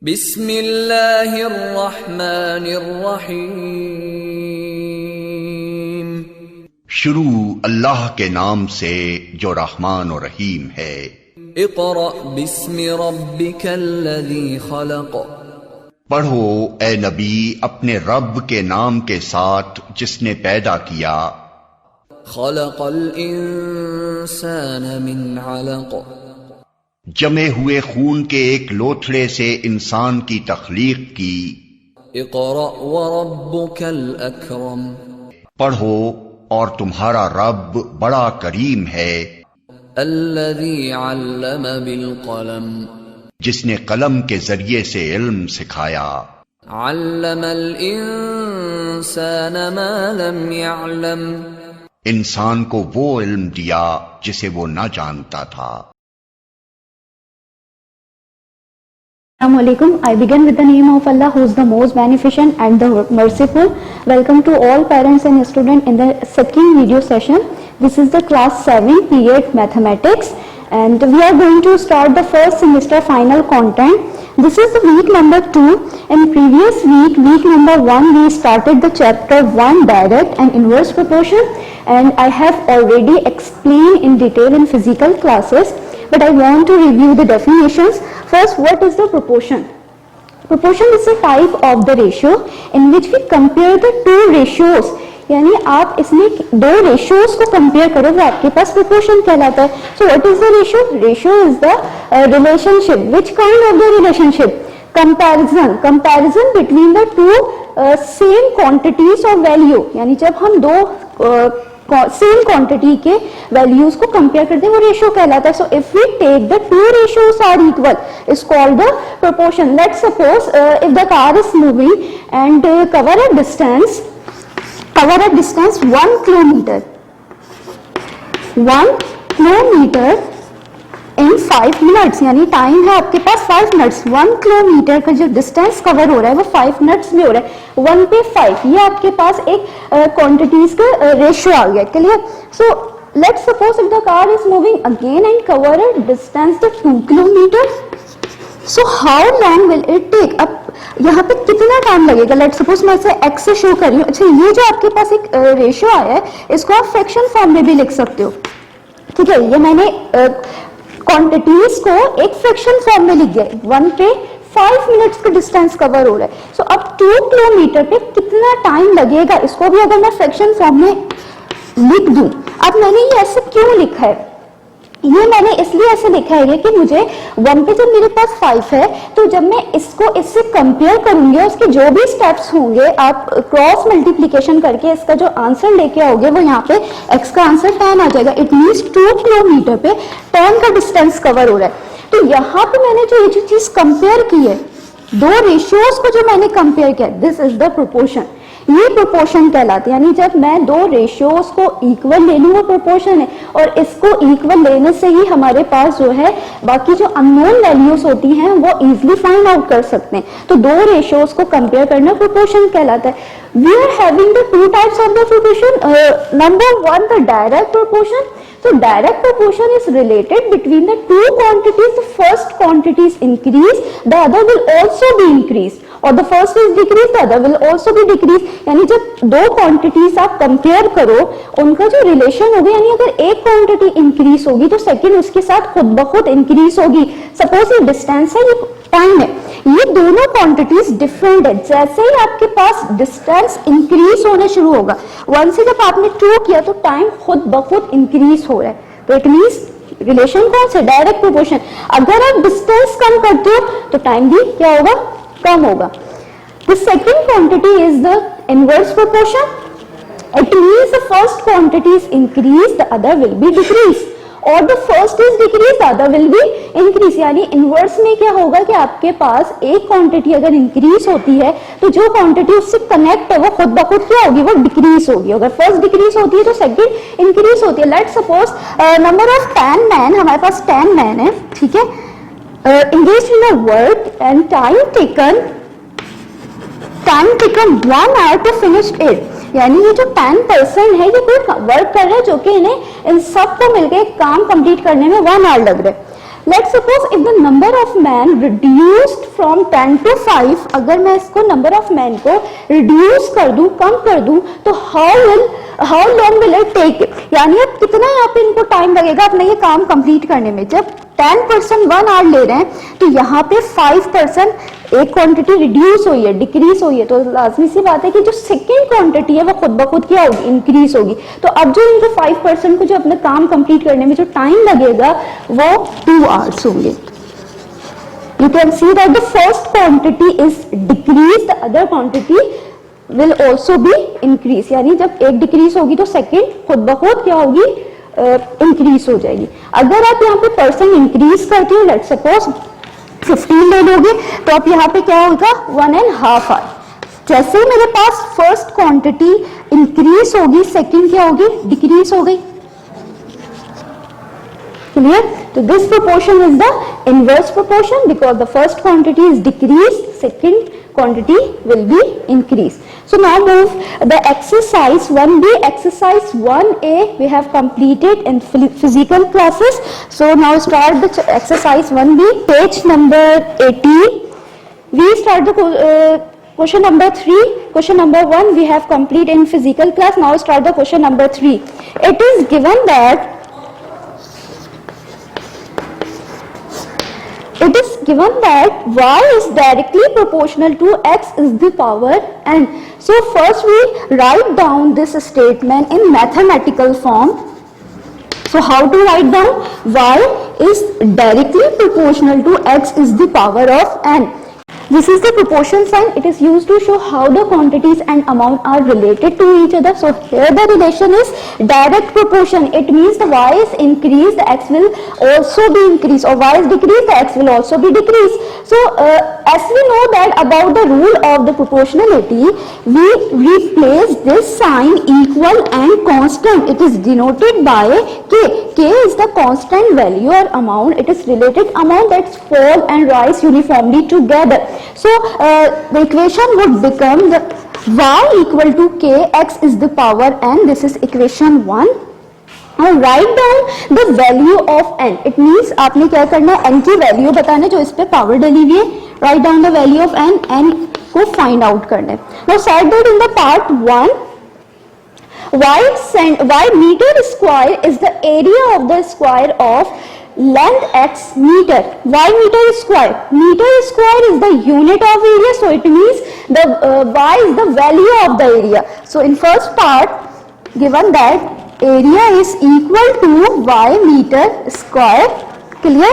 बिस्मिल्लाहिर्रहमानिर्रहीम। शुरू अल्लाह के नाम से जो रहमान और रहीम है। इक़रा बिस्मि रब्बिकल्लज़ी खलक़। पढ़ो ए नबी अपने रब के नाम के साथ जिसने पैदा किया। खलक़ल इंसान मिन अलक़। जमे हुए खून के एक लोथड़े से इंसान की तख्लीक की। इक़रा व रब्बुकल अकरम। पढ़ो और तुम्हारा रब बड़ा करीम है। अल्लज़ी अल्लम बिल क़लम। जिसने कलम के जरिए से इल्म सिखाया। अल्लमल इंसान मा लम यअलम। इंसान को वो इल्म दिया जिसे वो न जानता था। Assalamualaikum. I begin with the name of Allah, who is the most beneficent and the merciful. Welcome to all parents and students in the second video session. This is the class 7 period mathematics, and we are going to start the first semester final content. This is the week number 2. In previous week number 1, we started the chapter 1 direct and inverse proportion, and I have already explained in detail in physical classes, but I want to review the definitions. First, what is the proportion? Proportion is a type of the ratio in which we compare the two ratios. यानी आप इसमें दो ratios को compare करो तो आपके पास proportion कहलाता है. So what is the ratio? Ratio is the relationship. Which kind of the relationship? Comparison between the two same quantities of value. यानी जब हम दो सेम क्वांटिटी के वैल्यूज को कंपेयर करते हैं वो रेशियो कहलाता है. So if we take the two ratios are equal is called the proportion. Let's suppose if the car is moving and cover a distance 1 kilometre इन 5 मिनट्स. यानी time है आपके पास 5 मिनट्स. 1 किलोमीटर का जो डिस्टेंस कवर हो रहा है वो 5 मिनट्स में हो रहा है. 1 पे 5 ये आपके पास एक क्वांटिटीज का रेशियो आ गया. Clear? So let's suppose if the car is moving again and cover a distance the 2 kilometre. So how long will it take? अब यहाँ पे कितना टाइम लगेगा? लेट्स सपोज मैं इसे x से शो कर रही हूँ. अच्छा, ये जो आपके पास एक रेशियो आया है इसको आप फ्रैक्शन फॉर्म में भी लिख सकते हो. ठीक है, ये मैंने क्वांटिटीज को एक फ्रैक्शन फॉर्म में लिख दिया. 1 पे 5 मिनट्स का डिस्टेंस कवर हो रहा है. सो अब 2 किलोमीटर पे कितना टाइम लगेगा इसको भी अगर मैं फ्रैक्शन फॉर्म में लिख दूं. अब मैंने ये ऐसे क्यों लिखा है? ये मैंने इसलिए ऐसे लिखा है कि मुझे 1 पे जब मेरे पास 5 है तो जब मैं इसको इससे कंपेयर करूंगी उसके जो भी स्टेप्स होंगे आप क्रॉस मल्टीप्लीकेशन करके इसका जो आंसर लेके आओगे वो यहाँ पे x का आंसर 10 आ जाएगा. इट मींस 2 किलोमीटर पे 10 का डिस्टेंस कवर हो रहा है. तो यहाँ पे मैंने जो ये जो चीज कंपेयर की है, दो रेशियोज को जो मैंने कंपेयर किया, दिस इज द प्रोपोर्शन. ये प्रोपोर्शन कहलाती है. यानी जब मैं दो रेशियोज को इक्वल ले लूं वो प्रोपोर्शन है, और इसको इक्वल लेने से ही हमारे पास जो है बाकी जो अननोन वैल्यूज होती हैं वो इजीली फाइंड आउट कर सकते हैं. तो दो रेशियोज को कंपेयर करना प्रोपोर्शन कहलाता है. We are having the two types of the proportion. Number 1, the direct proportion. So direct proportion is related between the two quantities. The first quantity is increased, the other will also be increased. और the first is decreased, the other will also be decreased. यानी जब दो quantities आप compare करो उनका जो relation होगा, यानी अगर एक क्वांटिटी इंक्रीज होगी तो सेकंड उसके साथ खुद ब खुद इंक्रीज होगी. सपोज ये डिस्टेंस है, ये टाइम है, ये दोनों क्वांटिटीज डिफरेंट है. जैसे ही आपके पास डिस्टेंस इंक्रीज होना शुरू होगा, 1 से जब आपने 2 किया तो टाइम खुद ब खुद इंक्रीज हो रहा है. तो इट मींस रिलेशन कौन सा? Direct proportion. अगर आप डिस्टेंस कम करते हो तो टाइम भी क्या होगा? कम होगा. The second quantity is the inverse proportion. It means the first quantity is increase, the other will be decrease, और the first is decrease, the other will be increase. यानी इनवर्स में क्या होगा कि आपके पास एक क्वांटिटी अगर इंक्रीज होती है तो जो क्वांटिटी उससे कनेक्ट है वो खुद ब खुद क्या होगी? वो डिक्रीज होगी. अगर फर्स्ट डिक्रीज होती है तो सेकंड इंक्रीज होती है. Let's suppose number of 10 man, हमारे पास 10 मैन है. ठीक है, engaged in a work and time taken 1 hour to finish it. यानी ये जो 10% है ये कोई वर्क कर रहे हैं जो कि इन्हें इन सब को मिलकर काम कंप्लीट करने में 1 आवर लग रहा है. Let's suppose if the number of man reduced from 10 to 5, अगर मैं इसको नंबर ऑफ मैन को रिड्यूस कर दूं, कम कर दूं, तो how long will it take, यानी अब कितना यहाँ पे इनको टाइम लगेगा अपना ये काम कंप्लीट करने में। जब 10% 1 आवर ले रहे हैं तो यहाँ पे 5% एक क्वांटिटी रिड्यूस हुई है, डिक्रीज हुई है, तो लाजमी सी बात है कि जो सेकेंड क्वांटिटी है वो खुद ब खुद क्या होगी, इंक्रीज होगी। तो अब जो इनको 5% को जो अपना काम कंप्लीट करने में जो टाइम लगेगा वो 2 आवर्स होंगे। You can see that the first quantity is decreased, the other quantity will also be increase, यानी जब एक डिक्रीज होगी तो सेकेंड खुद ब खुद क्या होगी, इंक्रीज हो जाएगी। अगर आप यहाँ पे परसेंट इंक्रीज करते हो, लेट्स सपोज 15 ले लोगे, तो आप यहाँ पे क्या होगा 1.5 आवर। जैसे ही मेरे पास फर्स्ट क्वांटिटी इंक्रीज होगी, सेकेंड क्या होगी, डिक्रीज हो गई। Clear? So this proportion is the inverse proportion because the first quantity is decreased, second quantity will be increased. So now move the exercise 1B, exercise 1A we have completed in physical classes. So now start the exercise 1B, page number 18. We start the question number 3. Question number 1 we have completed in physical class. Now start the question number 3. It is given that y is directly proportional to x is the power n. So first we write down this statement in mathematical form. So how to write down? Y is directly proportional to x is the power of n. This is the proportion sign. It is used to show how the quantities and amount are related to each other. So here the relation is direct proportion. It means the y is increased, the x will also be increased, or y is decreased, the x will also be decreased. So as we know that about the rule of the proportionality, we replace this sign equal and constant. It is denoted by k. K is the constant value or amount. It is related amount that fall and rise uniformly together. So the equation would become the y equal to k, x is the power n. This is equation 1. Now write down the value of n. It means आपने क्या करना है, n की value बताना है जो इस पे पावर डली हुई है. Write down the value of n, n को find out करना है. Now set that in the part 1. Y meter square is the area of the square of length x meter. Y meter square. Meter square is the unit of area, so it means the y is the value of the area. So in first part given that area is equal to y meter square. Clear?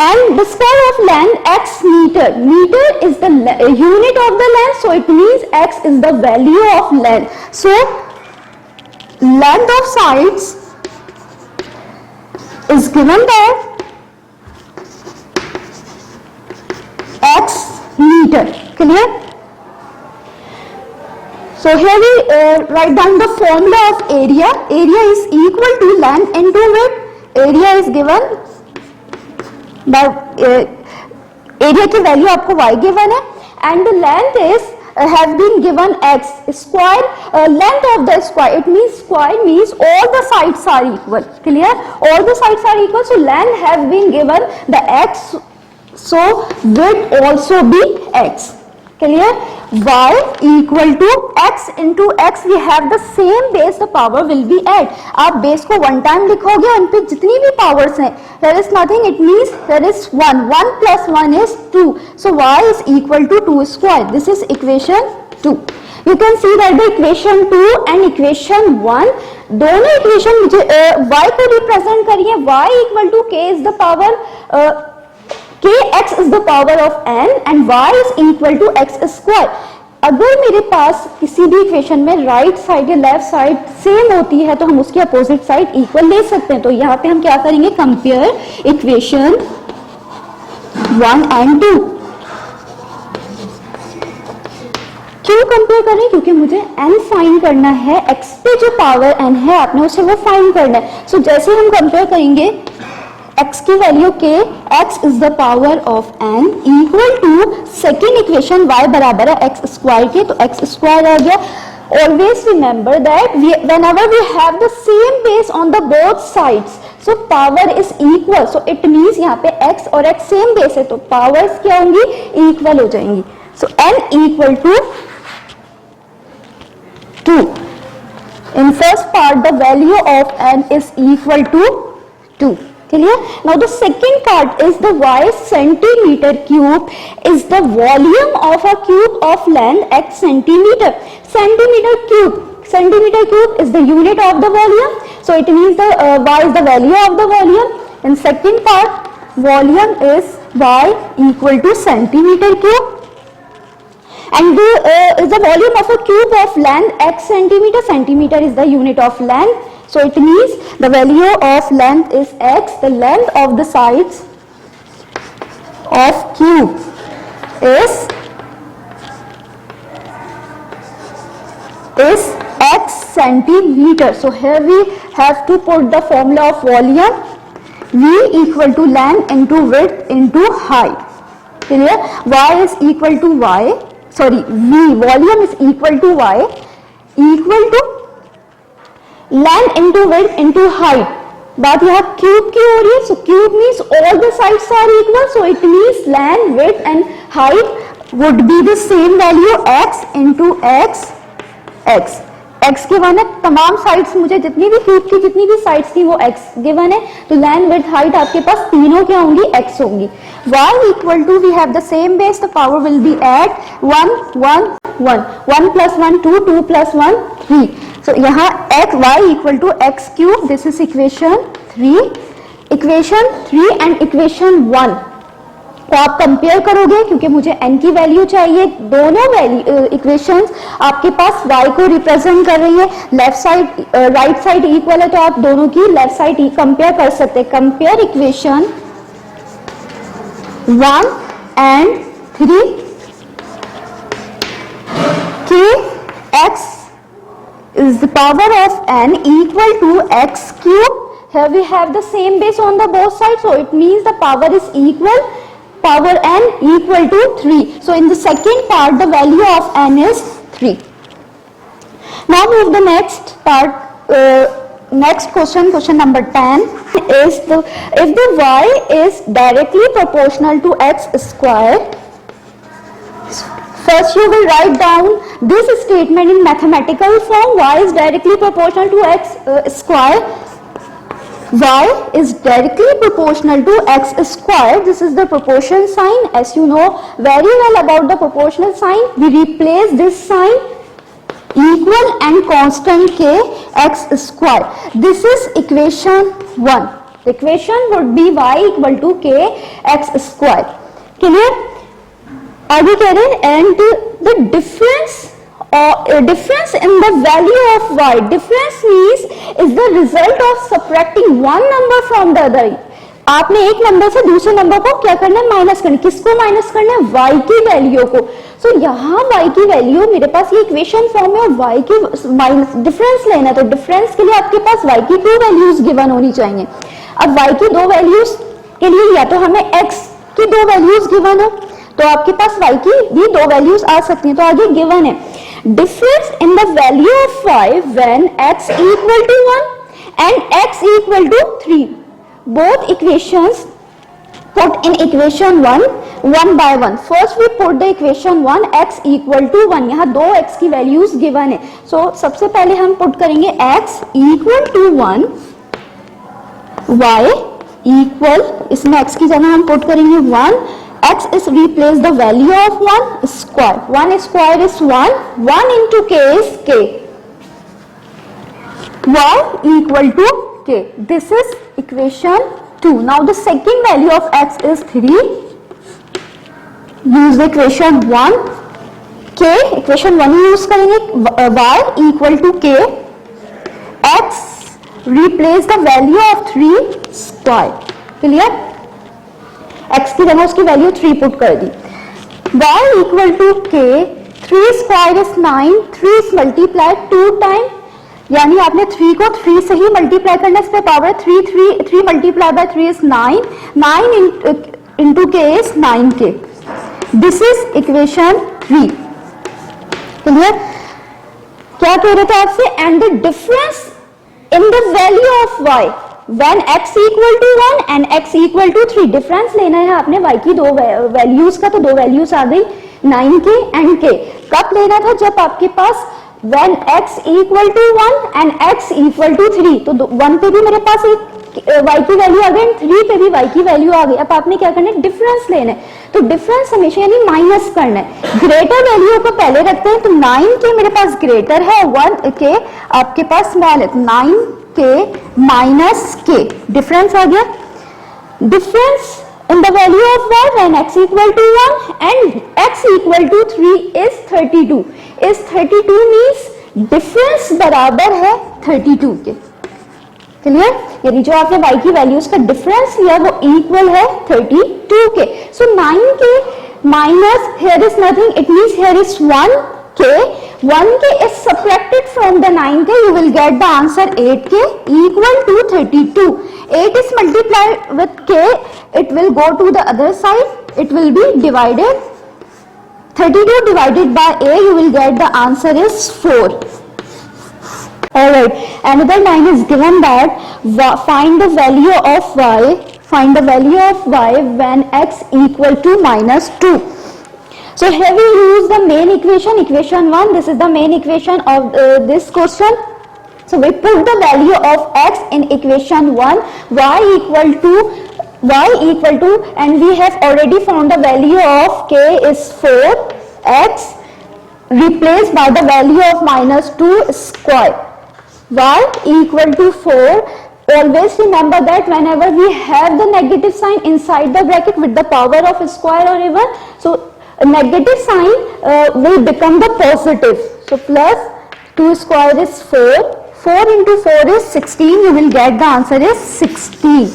And the square of length x meter. Meter is the unit of the length, so it means x is the value of length. So length of sides is given by x meter. Clear? So here we write down the formula of area. Area is equal to length into width. Area is given by area की value आपको y given है, and the length is have been given x square, length of the square. It means square means all the sides are equal. Clear? All the sides are equal, so length have been given the x, so width also be x. Clear? Y equal to x into x. We have the same base, the power will be add. आप base को one time लिखोगे, उन पे जितनी भी powers हैं, there is nothing. It means there is 1. 1 plus 1 is 2. So y is equal to 2 square. This is equation 2. You can see that the equation 2 and equation 1 दोनों equation मुझे y को represent करिए. Y equal to k is the power kx is the power of n and y is equal to x square. अगर मेरे पास किसी भी equation में right side या लेफ्ट साइड सेम होती है तो हम उसकी अपोजिट साइड इक्वल ले सकते हैं. तो यहाँ पे हम क्या करेंगे, कंपेयर इक्वेशन 1 and 2. क्यों कंपेयर करें, क्योंकि मुझे n फाइंड करना है. x पे जो पावर n है आपने उसे वो फाइंड करना है. सो जैसे हम कंपेयर करेंगे x की value k, x is the power of n equal to second equation y बराबर है x स्क्वायर के, तो x स्क्वायर आ गया. Always remember that whenever we have the same base on the both sides, so power is equal, so it means यहाँ पे x और x same base है तो पावर्स क्या होंगी, इक्वल हो जाएंगी. So n equal to 2. In first part the value of n is equal to 2. Clear? Now the second part is the y centimeter cube is the volume of a cube of length x centimeter. Centimeter cube is the unit of the volume. So it means the y is the value of the volume. In second part, volume is y equal to centimeter cube. And is the volume of a cube of length x centimeter. Centimeter is the unit of length. So it means the value of length is x. The length of the sides of cube is x centimeter. So here we have to put the formula of volume. V equal to length into width into height. Clear? Y is equal to y. Sorry, V volume is equal to y equal to length into width into height. बात यहाँ cube की हो रही है. So cube means all the sides are equal. So it means length, width and height would be the same value x into x. x given है, तमाम sides मुझे जितनी भी क्यूब की जितनी भी साइड्स थी वो x गिवन है. तो लेंथ विड्थ हाइट आपके पास तीनों क्या होंगी, x होंगी. y equal to we have the same base, the power will be at 1 1 1 1 plus 1 2 2 plus 1 3. So यहाँ x y equal to x cube. This is equation 3 and equation 1 को आप compare करोगे क्योंकि मुझे n की वैल्यू चाहिए. दोनों वैल्यू इक्वेशंस आपके पास y को रिप्रेजेंट कर रही है. Left side right side equal है तो आप दोनों की लेफ्ट साइड कंपेयर कर सकते हैं. Compare equation 1 and 3. k x is the power of n equal to x cube. Here we have the same base on the both sides, so it means the power is equal. Power n equal to 3. So in the second part the value of n is 3. Now move the next part. Next question number 10 is if the y is directly proportional to x square. First you will write down this statement in mathematical form. Y is directly proportional to x square. Y is directly proportional to x square. This is the proportion sign. As you know very well about the proportional sign, we replace this sign equal and constant k x square. This is equation 1. The equation would be y equal to k x square. Clear? आगे कह रहे हैं and the difference in the value of y. Difference means is the result of subtracting one number from the other. आपने एक number से दूसरे number को क्या करना है, माइनस करना है. किसको माइनस करना है, y की वैल्यू को. सो यहाँ y की वैल्यू मेरे पास ये इक्वेशन फॉर्म है और y की माइनस डिफरेंस लेना है. तो डिफरेंस के लिए आपके पास y की 2 वैल्यूज गिवन होनी चाहिए. अब y की 2 वैल्यूज के लिए या तो हमें x की 2 वैल्यूज गिवन हो तो आपके पास y की भी 2 वैल्यूज आ सकती हैं. तो आगे गिवन है difference in the value of y when x equal to 1 and x equal to 3. Both equations put in equation 1 one by one. First we put the equation 1 x equal to 1. यहाँ 2 x की values given है. So सबसे पहले हम put करेंगे x equal to 1, y equal, इसमें x की जगह हम पुट करेंगे 1. X is replace the value of 1 square. 1 square is 1. 1 into k is k. Y equal to k. This is equation 2. Now the second value of x is 3. Use the equation 1. K equation 1 use करेंगे. Y equal to k. X replace the value of 3 square. Clear? x की जगह उसकी value 3 put कर दी. y equal to k. 3 square is 9. 3 is multiplied 2 time. यानी आपने 3 को 3 से ही multiply करना. इस पे power 3 multiply by 3 is 9. 9 into k is 9k. This is equation 3. Clear? क्या कह रहे थे आपसे? And the difference in the value of y, when x equal to 1 and x equal to 3, difference लेना है आपने y की दो वैल्यूज का, तो दो वैल्यूज आ गई 9k एंड k। कब लेना था? जब आपके पास when x equal to 1 and x equal to 3, तो 1 पे भी मेरे पास एक y की वैल्यू आ गई एंड 3 पे भी y की वैल्यू आ गई। अब आपने क्या करना है? डिफरेंस लेना है। तो डिफरेंस हमेशा यानी माइनस करना है। ग्रेटर वैल्यू को पहले रखते हैं, तो 9k मेरे पास ग्रेटर है 1k आपके पास स्मॉल है, तो 9k माइनस k, डिफरेंस आ गया। Difference in the value of y when x equal to 1 and x equal to 3 is 32, is 32 means difference बराबर है 32 के। क्लियर? यानी जो आपने y की वैल्यूज का डिफरेंस लिया वो इक्वल है 32 के। सो 9k minus here is nothing, it means here is 1k, 1k is subtracted from the 9k, you will get the answer 8k equal to 32. 8 is multiplied with k, it will go to the other side, it will be divided, 32 divided by a, you will get the answer is 4. Alright, another line is given that find the value of y when x equal to minus 2. So here we use the main equation 1, this is the main equation of this question. So we put the value of x in equation 1, y equal to, and we have already found the value of k is 4, x replaced by the value of minus 2 square, y equal to 4. Always remember that whenever we have the negative sign inside the bracket with the power of square or even, so a negative sign will become the positive. So plus 2 square is 4. 4 into 4 is 16, you will get the answer is 16.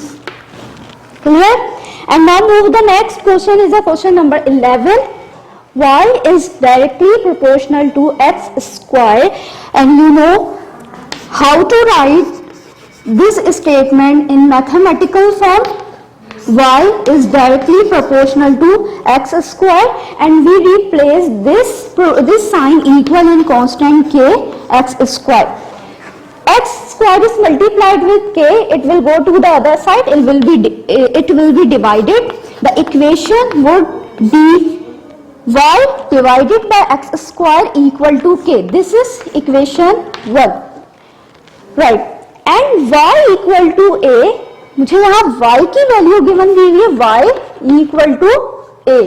Clear? And now move the next question is the question number 11. Y is directly proportional to x square, and you know how to write this statement in mathematical form. Y is directly proportional to x square, and we replace this sign equal and constant k x square. X square is multiplied with k, it will go to the other side, it will be divided. The equation would be y divided by x square equal to k. This is equation 1, right? And y equal to a, मुझे यहाँ y की value given the हुई है, y equal to a.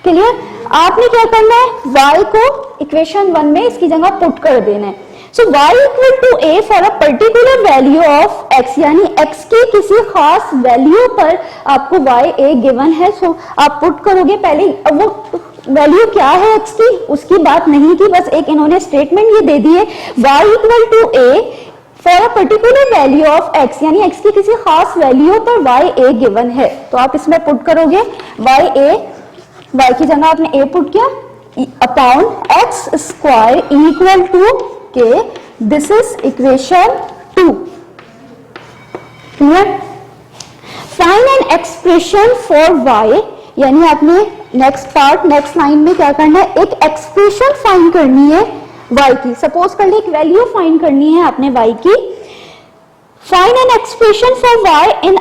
Clear? आपने क्या करना है? y को इक्वेशन 1 में इसकी जगह पुट कर देना है। So y equal to a for a particular value of x, यानी x की किसी खास वैल्यू पर आपको y a गिवन है, so आप पुट करोगे। पहले अब वो वैल्यू क्या है x की उसकी बात नहीं की, बस एक इन्होंने स्टेटमेंट ये दे दी है, y equal to a for a particular value of x, यानी x की किसी खास वैल्यू पर y a गिवन है, तो आप इसमें पुट करोगे y की जगह आपने a पुट किया upon x square equal to k. This is equation 2. Clear? Find an expression for y, यानी आपने नेक्स्ट लाइन में क्या करना है? एक एक्सप्रेशन फाइंड करनी है y की। सपोज कर ले एक वैल्यू फाइंड करनी है आपने y की। Find an expression for y in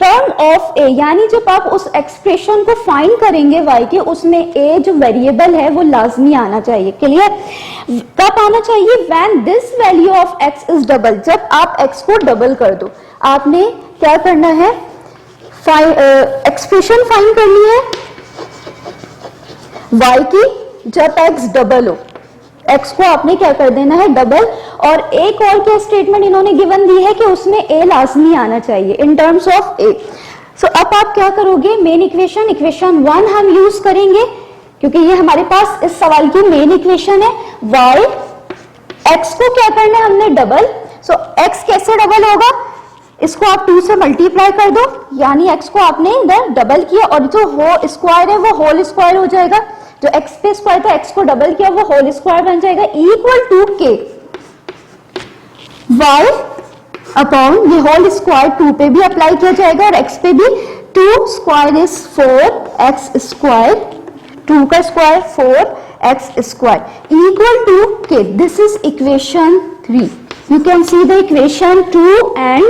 term of a, यानी जब आप उस एक्सप्रेशन को फाइंड करेंगे y के, उसमें a जो वेरिएबल है वो लाजमी आना चाहिए। क्लियर? कब आना चाहिए? When this value of x is double, जब आप x को डबल कर दो। आपने क्या करना है? एक्सप्रेशन फाइंड करनी है y की जब x डबल हो, x को आपने क्या कर देना है? डबल। और एक और क्या स्टेटमेंट इन्होंने गिवन दी है कि उसमें a लाजमी आना चाहिए इन टर्म्स ऑफ a। सो अब आप क्या करोगे? मेन इक्वेशन 1 हम यूज करेंगे क्योंकि ये हमारे पास इस सवाल की मेन इक्वेशन है। y, x को क्या करना है हमने? डबल। सो x कैसे डबल होगा? इसको आप 2 से मल्टीप्लाई कर दो, यानी x को आपने इधर डबल किया और जो होल स्क्वायर है वो होल स्क्वायर हो जाएगा। जो x पे स्क्वायर था x को डबल किया वो होल स्क्वायर बन जाएगा equal to k y upon ये होल स्क्वायर 2 पे भी अप्लाई किया जाएगा और x पे भी। 2 स्क्वायर इज 4x स्क्वायर, 2 का square 4x square equal to k. This is equation 3. You can see the equation 2 and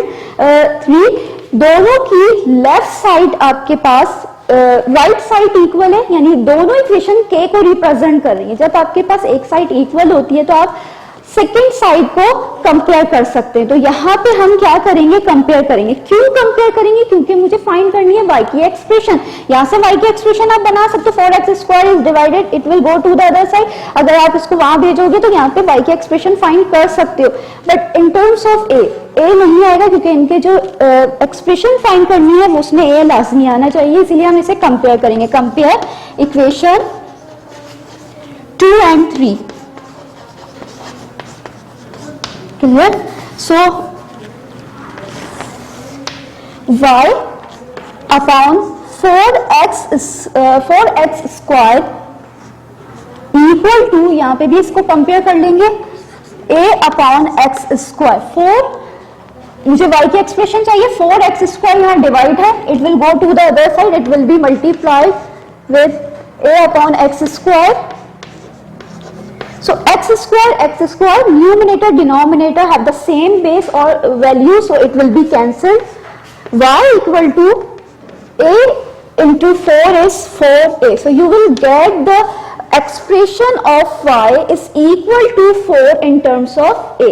3, दोनों की लेफ्ट साइड आपके पास राइट साइड इक्वल है, यानी दोनों इक्वेशन के को रिप्रेजेंट कर रही है। जब आपके पास एक साइड इक्वल होती है तो आप सेकेंड साइड को कंपेयर कर सकते हैं। तो यहाँ पे हम क्या करेंगे, कंपेयर करेंगे। क्यों कंपेयर करेंगे, क्योंकि मुझे फाइंड करनी है y की एक्सप्रेशन। यहाँ से y की एक्सप्रेशन आप बना सकते हो, 4x² is divided, it will go to the other side. अगर आप इसको वहां भेजोगे तो यहाँ पे y की एक्सप्रेशन फाइंड कर सकते हो। But in terms of a नहीं आएगा, क्योंकि इनके जो एक्सप्रेशन फाइंड करनी है उसमें a लाजमी आना चाहिए, इसीलिए हम इसे कंपेयर करेंगे। Compare equation 2 and 3, clear? So y upon 4x square equal to, यहां पे भी इसको कंपेयर कर लेंगे, a upon x square। 4 मुझे y की एक्सप्रेशन चाहिए, 4x square यहाँ डिवाइड है, it will go to the other side, it will be multiplied with a upon x square। So x square, numerator denominator have the same base or value, so it will be cancelled। y equal to a into 4 is 4a, so you will get the expression of y is equal to 4 in terms of a,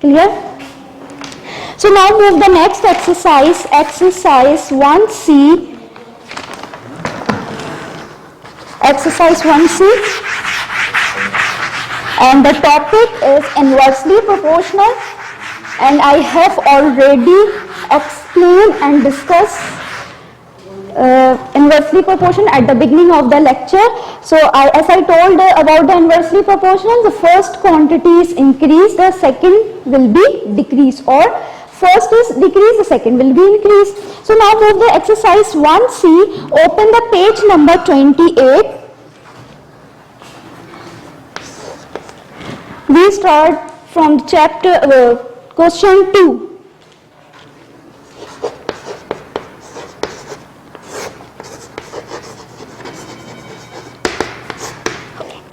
clear? So now move the next exercise, exercise 1c, exercise 1c, and the topic is inversely proportional, and I have already explained and discussed inversely proportional at the beginning of the lecture. So as I told about the inversely proportional, the first quantity is increased, the second will be decreased, or first is decreased, the second will be increased. So now move the exercise 1c, open the page number 28. We start from chapter question 2.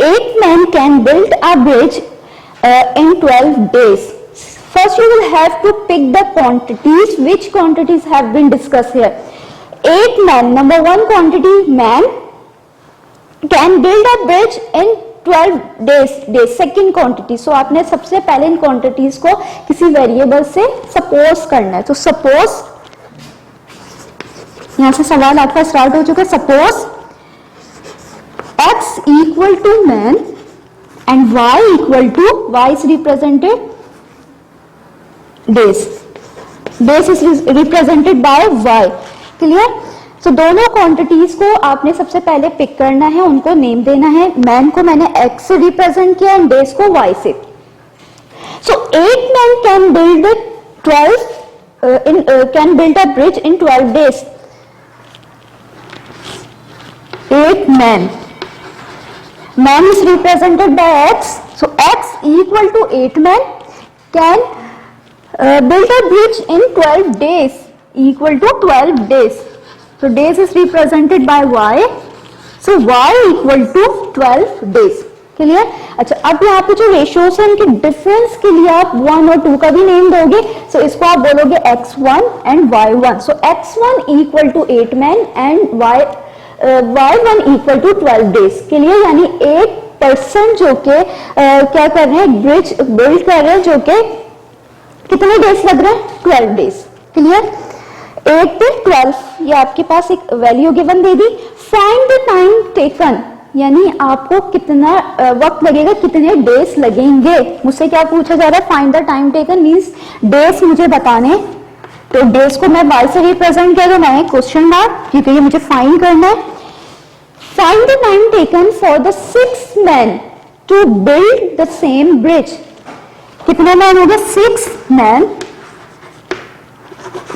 Eight men can build a bridge in 12 days. First you will have to pick the quantities. Which quantities have been discussed here? 8 men, number 1 quantity, man can build a bridge in 12 days, second quantity। So आपने सबसे पहले इन quantities को किसी variable से suppose करना है। तो suppose, यहां से सवाल आपका स्टार्ट हो चुका है। Suppose x equal to man and y equal to, y is represented days, days is represented by y, clear? तो दोनों क्वांटिटीज को आपने सबसे पहले पिक करना है, उनको नेम देना है। मैन को मैंने x से रिप्रेजेंट किया एंड डेज को y से। So 8 man can build 12 can build a bridge in 12 days. 8 man, man is represented by x, so x equal to 8 man can build a bridge in 12 days, equal to 12 days. So days is represented by y, so y equal to 12 days, clear? अच्छा, अब यहाँ पे जो ratios है इनके difference के लिए आप 1 और 2 का भी नेम दोगे, so इसको आप बोलोगे x1 and y1. So x1 equal to 8 men and y1 equal to 12 days, clear? यानी 8% जो के क्या कर रहे हैं, ब्रिज बिल्ड कर रहे हैं, जो के कितने डेज लग रहे हैं, 12 डेज, क्लियर? 8 till 12, ये आपके पास एक value given they the. Find the time taken, यानी आपको कितना वक्त लगेगा, कितने डेज लगेंगे। मुझसे क्या पूछा जा रहा है, find the time taken means days मुझे बताने। तो डेज को मैं y से रिप्रेजेंट किया, तो मैं क्वेश्चन मार्क, क्योंकि ये मुझे फाइंड करना है। Find the time taken for the 6 men to build the same bridge. कितने मैन हो गए, 6 मैन।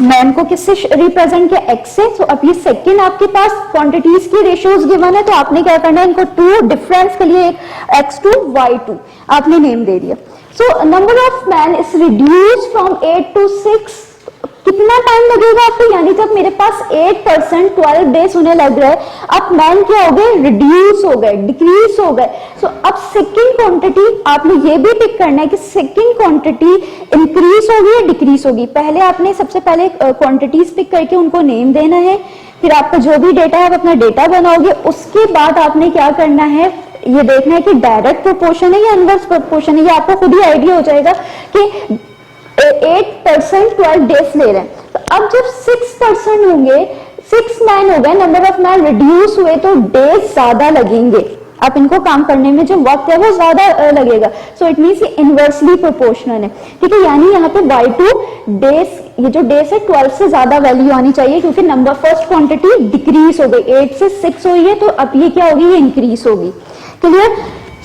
मैन को किससे रिप्रेजेंट किया, x से। तो अब ये सेकंड आपके पास क्वांटिटीज की रेशियोज गिवन है, तो आपने क्या करना है, इनको 2 डिफरेंस के लिए x2 y2 आपने नेम दे दिया। So number of man is reduce from 8 to 6 कितना टाइम लगेगा आपको, यानी जब मेरे पास 8% 12 डेज होने लग रहा है, अब मैन क्या हो गए, रिड्यूस हो गए, डिक्रीज हो गए। सो अब सेकंड क्वांटिटी आपने ये भी टिक करना है कि सेकंड क्वांटिटी इंक्रीज होगी या डिक्रीज होगी। पहले आपने सबसे पहले क्वांटिटीज पिक करके उनको नेम देना है, फिर आपका जो भी डेटा है आप अपना डेटा बनाओगे, उसके बाद आपने क्या करना है, ये देखना है कि डायरेक्ट प्रोपोर्शन है या इनवर्स प्रोपोर्शन है। ये आपको खुद ही आइडिया हो जाएगा कि 8% 12 डेज ले रहे हैं, तो अब जब 6% होंगे, 6 मैन हो गए, नंबर ऑफ मैन रिड्यूस हुए, तो डेज ज्यादा लगेंगे, आप इनको काम करने में जो वक्त है वो ज्यादा लगेगा। सो इट मीन्स ये इनवर्सली प्रोपोर्शनल है, ठीक है। यानी यहाँ पे y2 डेज, ये जो डेज है 12 से ज्यादा वैल्यू आनी चाहिए, क्योंकि नंबर फर्स्ट क्वांटिटी डिक्रीज हो गई, 8 से 6 हुई है, तो अब ये क्या होगी, ये इंक्रीज होगी। क्लियर।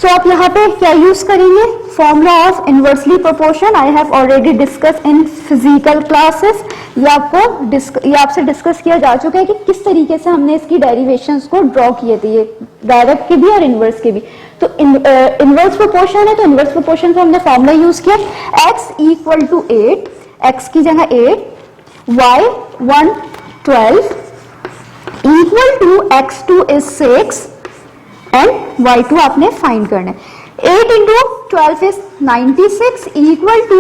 सो आप यहाँ पे क्या यूज करेंगे, formula of inversely proportion I have already discuss in physical classes. ये आपसे डिस्कस किया जा चुका है कि किस तरीके से हमने इसकी डेरिवेशंस को ड्रॉ किए थे, ये डायरेक्ट के भी और इनवर्स के भी। तो इनवर्स प्रोपोर्शन है, तो इनवर्स प्रोपोर्शन का हमने फॉर्मूला यूज किया, x इक्वल टू 8, x की जगह 8, y 1 12 equal to x2 is 6 and y2 आपने फाइंड करना है। 8 into 12 is 96 equal to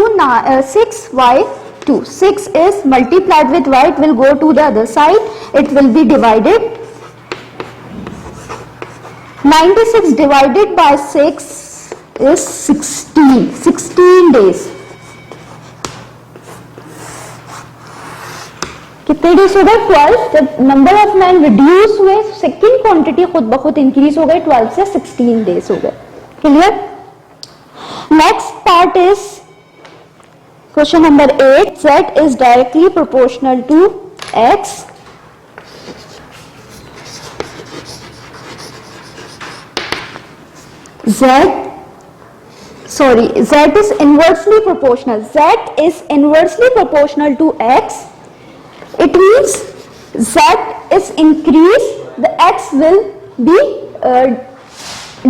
6y2. 6 is multiplied with y, it will go to the other side, it will be divided. 96 divided by 6 is 16 days. कितने days हो गए, 12। जब number of man reduce हुए, second quantity खुद ब खुद increase हो गई, 12 से 16 डेज हो गए। Clear. Next part is question number 8, z is directly proportional to x. Z is inversely proportional. Z is inversely proportional to x. It means z is increase, the x will be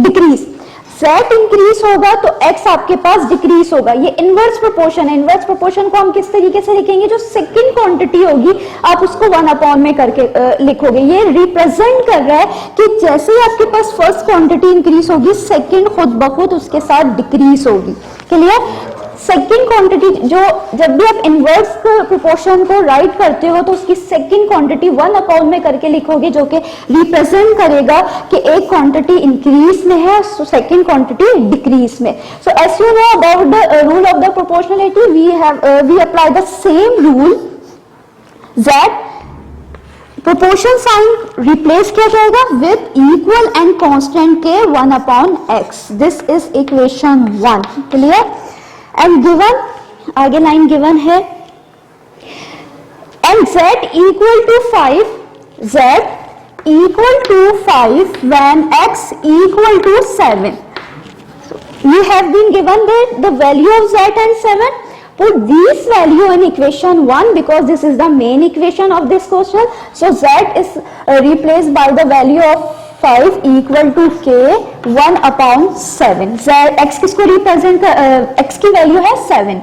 decrease. z increase होगा तो x आपके पास decrease होगा। ये inverse proportion है। Inverse proportion को हम किस तरीके से लिखेंगे, जो सेकंड क्वांटिटी होगी आप उसको 1 में करके लिखोगे। ये रिप्रेजेंट कर रहा है कि जैसे ही आपके पास फर्स्ट क्वांटिटी इंक्रीज होगी, सेकंड खुद ब खुद उसके साथ डिक्रीज होगी। क्लियर। सेकंड क्वांटिटी जो, जब भी आप इनवर्स प्रोपोर्शन को राइट करते हो तो उसकी सेकंड क्वांटिटी 1 में करके लिखोगे, जो कि रिप्रेजेंट करेगा कि एक क्वांटिटी इंक्रीज में है, सेकंड क्वांटिटी डिक्रीज में। So as you know about the rule of the proportionality, we apply the same rule, that proportion sign replace किया जाएगा विद इक्वल एंड कांस्टेंट के 1/x. This is equation 1. Clear. And given, आगे line given है, and z equal to 5, z equal to 5 when x equal to 7. So, you have been given the value of z and 7. Put this value in equation 1 because this is the main equation of this question. So z is replaced by the value of 5 equal to k 1/7. x किसको represent कर, x की value है 7,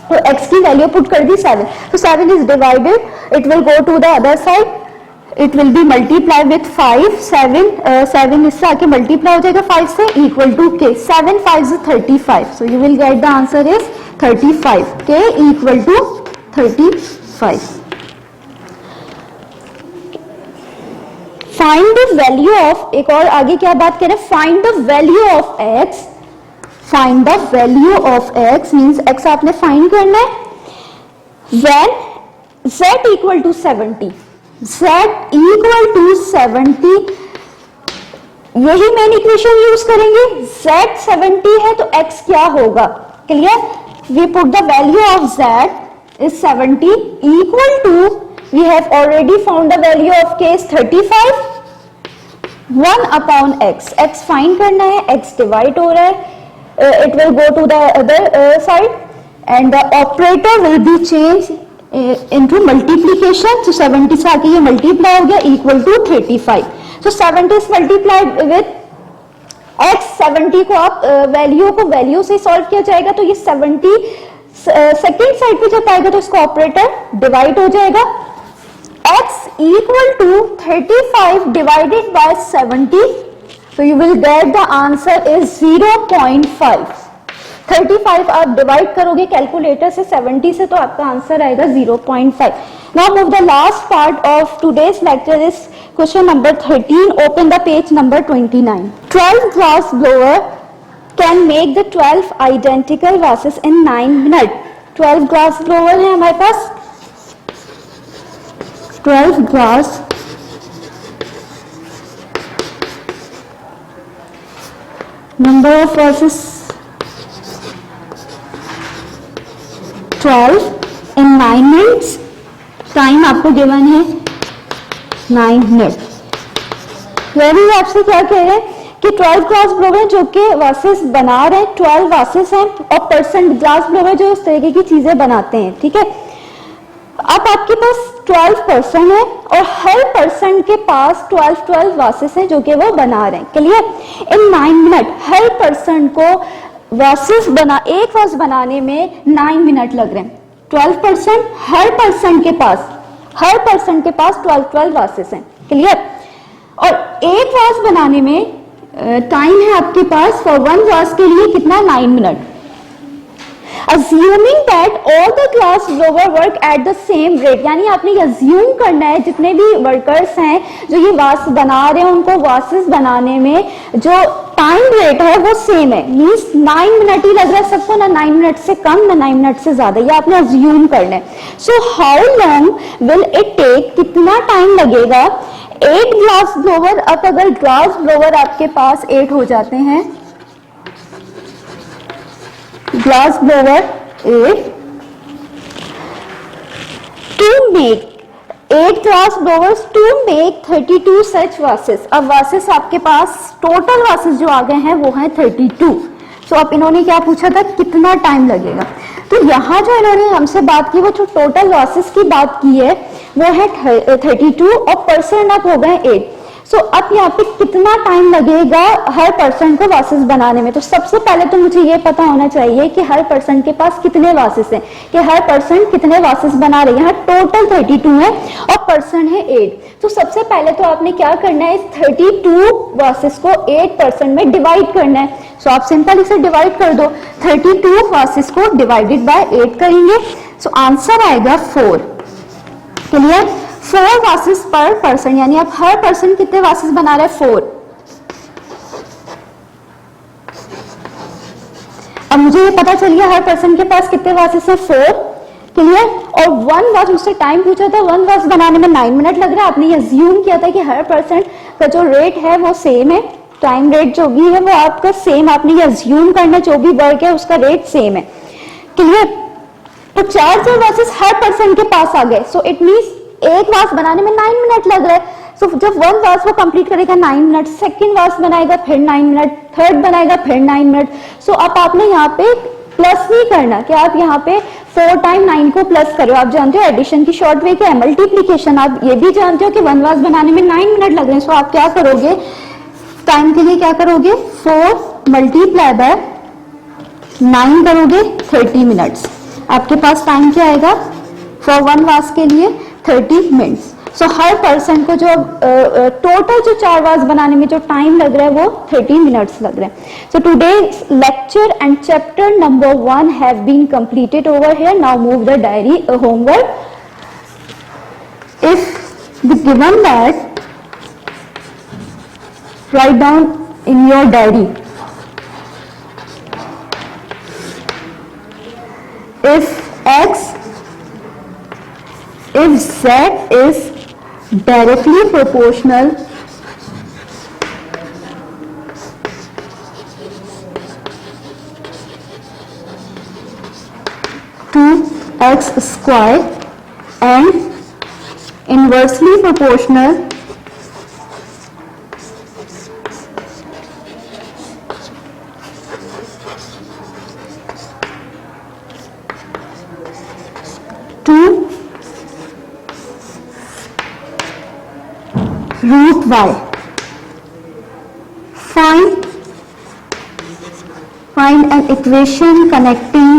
तो x की value put कर दी 7. तो 7 is divided, it will go to the other side, it will be multiply with 5. 7 इससे आके मल्टीप्लाई हो जाएगा 5 से, equal to k. 7 5 is 35. So you will get the answer is 35. k equal to 35. Find the value of, एक और आगे क्या बात करें, find the value of x. Find the value of x means x आपने फाइंड करना है when z equal to 70. z equal to 70, यही मेन इक्वेशन यूज करेंगे. z 70 है तो x क्या होगा. Clear. We put the value of z is 70 equal to, we have already found the value of k is 35, 1/x. x find करना है, x divide हो रहा है, it will go to the other side and the operator will be changed into multiplication. So 70 से आके ये multiply हो गया, equal to 35. So 70 is multiplied with x. 70 को आप वैल्यू से सॉल्व किया जाएगा तो ये 70 सेकेंड साइड पे जब आएगा तो इसका ऑपरेटर डिवाइड हो जाएगा। x equal to 35 divided by 70, तो you will get the answer is 0.5। 35 आप डिवाइड करोगे कैलकुलेटर से 70 से, तो आपका आंसर आएगा 0.5। Now move the last part of today's lecture is question number 13। Open the page number 29। 12 glass blower can make the 12 identical vases in 9 minutes। 12 glass blower है हमारे पास, 12 glass number of vases 12 in 9 minutes। Time आपको given है 9 minute. यानी आपसे क्या कह रहे हैं कि 12 ग्लास ब्लोवर जो कि वासेस बना रहे हैं, 12 वासेस हैं, और परसेंट ग्लास ब्लोवर जो उस तरीके की चीजें बनाते हैं, ठीक है। अब आपके पास 12 पर्सन है और हर पर्सन के पास 12 वासेस हैं जो कि वो बना रहे हैं। क्लियर? इन 9 मिनट हर पर्सन को वासेस बना, एक वास बनाने में 9 मिनट लग रहे हैं। 12% हर पर्सन के पास 12 वासेस हैं। क्लियर? और एक वास बनाने में टाइम है आपके पास फॉर वन वास के लिए कितना, 9 minute. Assuming that all the glass blower work at the same rate, यानी आपने अज्यूम करना है जितने भी वर्कर्स हैं जो ये वास बना रहे हैं उनको वासेस बनाने में जो टाइम रेट है वो सेम है। मीन्स 9 मिनट ही लग रहा है सबको, ना 9 मिनट से कम ना 9 मिनट से ज्यादा, ये आपने अज्यूम करना है। So how long will it take, कितना टाइम लगेगा 8 ग्लास ब्लोवर। अब अगर ग्लास ब्लोवर आपके पास 8 हो जाते हैं, glass blower 8 to make 8 glass blowers to make 32 such vases. अब वासेस आपके पास टोटल वासेस जो आ गए हैं वो हैं 32। सो अब इन्होंने क्या पूछा था, कितना टाइम लगेगा। तो यहाँ जो इन्होंने हमसे बात की वो जो टोटल वासेस की बात की है वो है 32 और पर्सन अब हो गए 8। सो अब यहाँ पे कितना टाइम लगेगा हर पर्सन को वासेस बनाने में। तो सबसे पहले तो मुझे ये पता होना चाहिए कि हर पर्सन के पास कितने वासेस हैं, कि हर पर्सन कितने वासेस बना रहे हैं। यहाँ टोटल 32 है और पर्सन है 8। तो सबसे पहले तो आपने क्या करना है, इस 32 वासेस को 8 पर्सन में डिवाइड करना है। सो आप सिंपल इसे डिवाइड कर दो, 32 वासेस को डिवाइडेड बाय 8 करेंगे। सो आंसर आएगा 4। क्लियर? 4 वासेस पर पर्सन, यानी अब हर पर्सन कितने वासेस बना रहा है, 4। अब मुझे ये पता चल गया हर पर्सन के पास कितने वासेस है, 4। क्लियर? और 1 वास, मुझसे टाइम पूछा था, 1 वास बनाने में 9 मिनट लग रहा है। आपने अज्यूम किया था कि हर पर्सन का जो रेट है वो सेम है, टाइम रेट जो भी है वो आपका सेम, आपने अज्यूम करना, जो भी वर्क है उसका रेट सेम है। क्लियर? तो 4 वासेस हर पर्सन के पास आ गए। सो इट मीन्स एक वास बनाने में 9 मिनट लग रहा है। सो जब 1 वास वो कंप्लीट करेगा 9 मिनट, सेकंड वास बनाएगा फिर 9 मिनट, थर्ड बनाएगा फिर 9 मिनट। सो अब आपने यहाँ पे प्लस नहीं करना कि आप यहाँ पे 4 टाइम 9 को प्लस करो। आप जानते हो एडिशन की शॉर्ट वे क्या है, मल्टीप्लीकेशन। आप ये भी जानते हो कि 1 वास बनाने में 9 मिनट लग रहे हैं। सो आप क्या करोगे, टाइम के लिए क्या करोगे, 4 मल्टीप्लाई बाय 9 करोगे, 30 मिनट्स। आपके पास टाइम क्या आएगा फॉर 1 वास के लिए, 30 मिनट्स। सो हर पर्सन को जो टोटल जो 4 वास बनाने में जो टाइम लग रहा है वो 30 मिनट्स लग रहे हैं। So today's lecture and chapter number 1 have been completed over here. Now move the diary homework. If given that, write down in your diary, if z is directly proportional to x square and inversely proportional to root y, find an equation connecting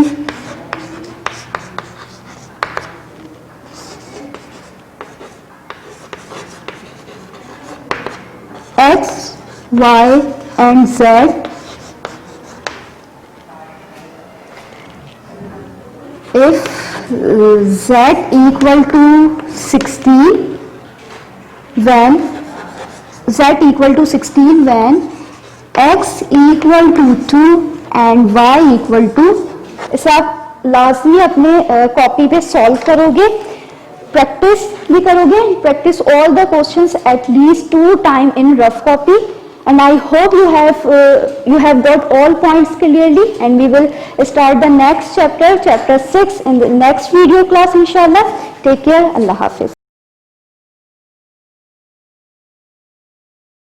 y and z if z equal to 16 when z equal to 16 when x equal to 2 and y equal to, इसे आप लाजमी अपने copy पे solve करोगे, practice भी करोगे, practice all the questions at least 2 time in rough copy. And I hope you have got all points clearly, and we will start the next chapter, chapter 6 in the next video class inshallah. Take care. Allah Hafiz.